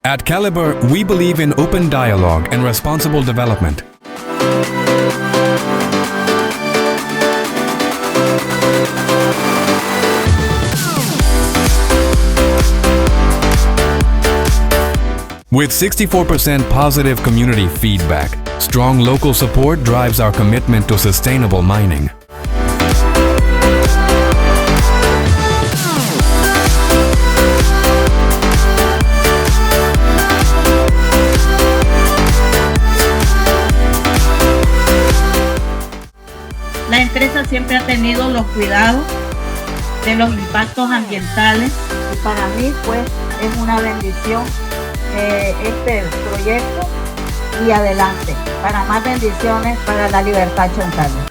At Caliber, we believe in open dialogue and responsible development. With 64% positive community feedback, strong local support drives our commitment to sustainable mining. La empresa siempre ha tenido los cuidados de los impactos ambientales y para mí pues es una bendición este proyecto y adelante para más bendiciones para la Libertad Chontales.